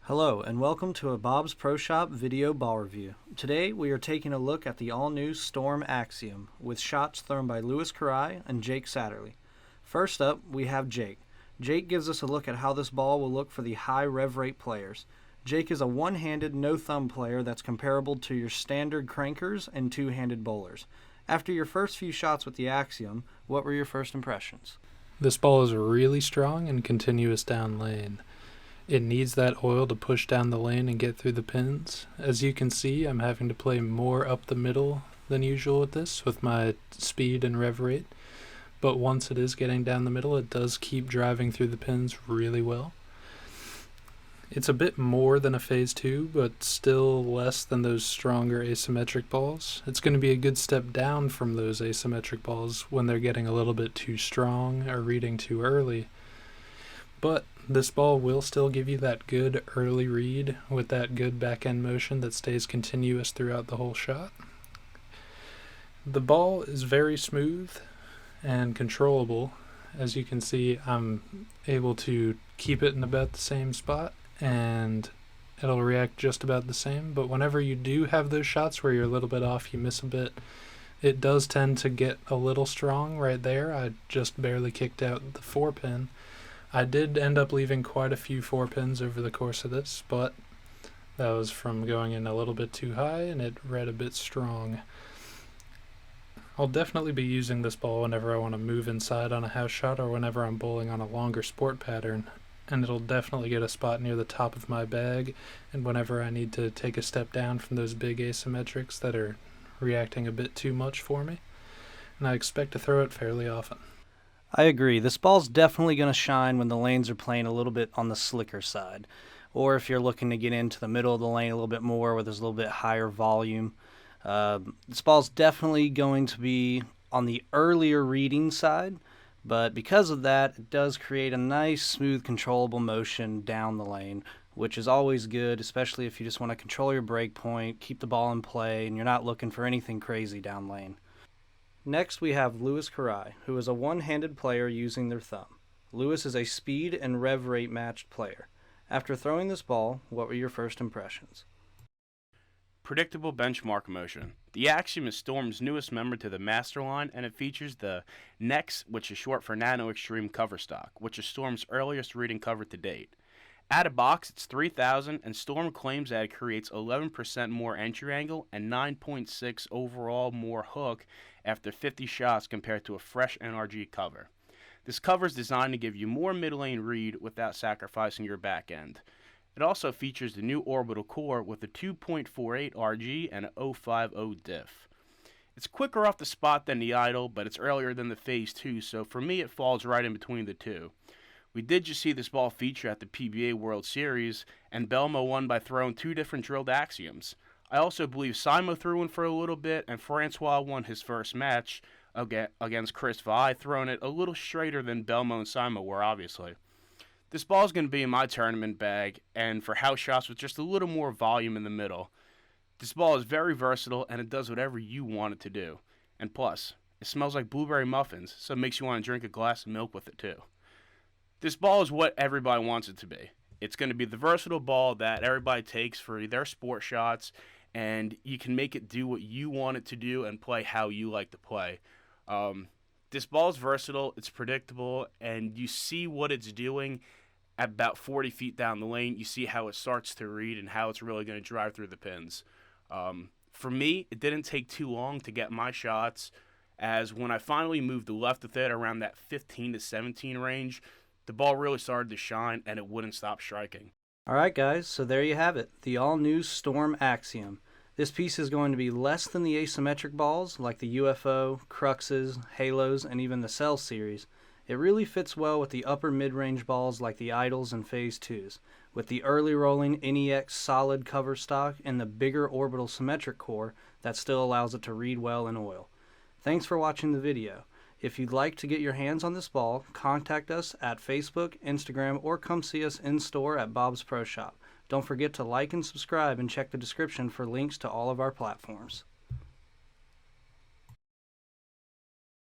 Hello and welcome to a Bob's Pro Shop video ball review. Today we are taking a look at the all-new Storm Axiom with shots thrown by Louis Karai and Jake Satterley. First up we have Jake. Jake gives us a look at how this ball will look for the high rev rate players. Jake is a one-handed no-thumb player that's comparable to your standard crankers and two-handed bowlers. After your first few shots with the Axiom, what were your first impressions? This ball is really strong and continuous down lane. It needs that oil to push down the lane and get through the pins. As you can see, I'm having to play more up the middle than usual with this, with my speed and rev rate. But once it is getting down the middle, it does keep driving through the pins really well. It's a bit more than a Phase 2, but still less than those stronger asymmetric balls. It's going to be a good step down from those asymmetric balls when they're getting a little bit too strong or reading too early. But this ball will still give you that good early read with that good back end motion that stays continuous throughout the whole shot. The ball is very smooth and controllable. As you can see, I'm able to keep it in about the same spot and it'll react just about the same. But whenever you do have those shots where you're a little bit off, you miss a bit, it does tend to get a little strong right there. I just barely kicked out the 4-pin. I did end up leaving quite a few 4-pins over the course of this, but that was from going in a little bit too high and it read a bit strong. I'll definitely be using this ball whenever I want to move inside on a house shot or whenever I'm bowling on a longer sport pattern, and it'll definitely get a spot near the top of my bag and whenever I need to take a step down from those big asymmetrics that are reacting a bit too much for me, and I expect to throw it fairly often. I agree. This ball's definitely going to shine when the lanes are playing a little bit on the slicker side, or if you're looking to get into the middle of the lane a little bit more where there's a little bit higher volume. This ball's definitely going to be on the earlier reading side, but because of that, it does create a nice, smooth, controllable motion down the lane, which is always good, especially if you just want to control your break point, keep the ball in play, and you're not looking for anything crazy down lane. Next, we have Louis Karai, who is a one-handed player using their thumb. Louis is a speed and rev rate matched player. After throwing this ball, what were your first impressions? Predictable benchmark motion. The Axiom is Storm's newest member to the master line, and it features the NEX, which is short for Nano Extreme cover stock, which is Storm's earliest reading cover to date. Out of box, it's 3,000, and Storm claims that it creates 11% more entry angle and 9.6 overall more hook after 50 shots compared to a fresh NRG cover. This cover is designed to give you more mid-lane read without sacrificing your back end. It also features the new Orbital Core with a 2.48 RG and a 0.50 diff. It's quicker off the spot than the Idol, but it's earlier than the Phase 2, so for me it falls right in between the two. We did just see this ball feature at the PBA World Series, and Belmo won by throwing two different drilled Axioms. I also believe Simo threw one for a little bit, and Francois won his first match against Chris Vai, throwing it a little straighter than Belmo and Simo were, obviously. This ball is going to be in my tournament bag, and for house shots with just a little more volume in the middle. This ball is very versatile, and it does whatever you want it to do. And plus, it smells like Blueberry Muffins, so it makes you want to drink a glass of milk with it too. This ball is what everybody wants it to be. It's going to be the versatile ball that everybody takes for their sport shots, and you can make it do what you want it to do and play how you like to play. This ball is versatile, it's predictable, and you see what it's doing at about 40 feet down the lane. You see how it starts to read and how it's really going to drive through the pins. For me, it didn't take too long to get my shots, as when I finally moved the left with it around that 15 to 17 range, the ball really started to shine and it wouldn't stop striking. Alright guys, so there you have it, the all-new Storm Axiom. This piece is going to be less than the asymmetric balls like the UFO, Cruxes, Halos, and even the Cell series. It really fits well with the upper mid-range balls like the Idols and Phase 2s, with the early rolling NEX solid cover stock and the bigger orbital symmetric core that still allows it to read well in oil. Thanks for watching the video. If you'd like to get your hands on this ball, contact us at Facebook, Instagram, or come see us in store at Bob's Pro Shop. Don't forget to like and subscribe and check the description for links to all of our platforms.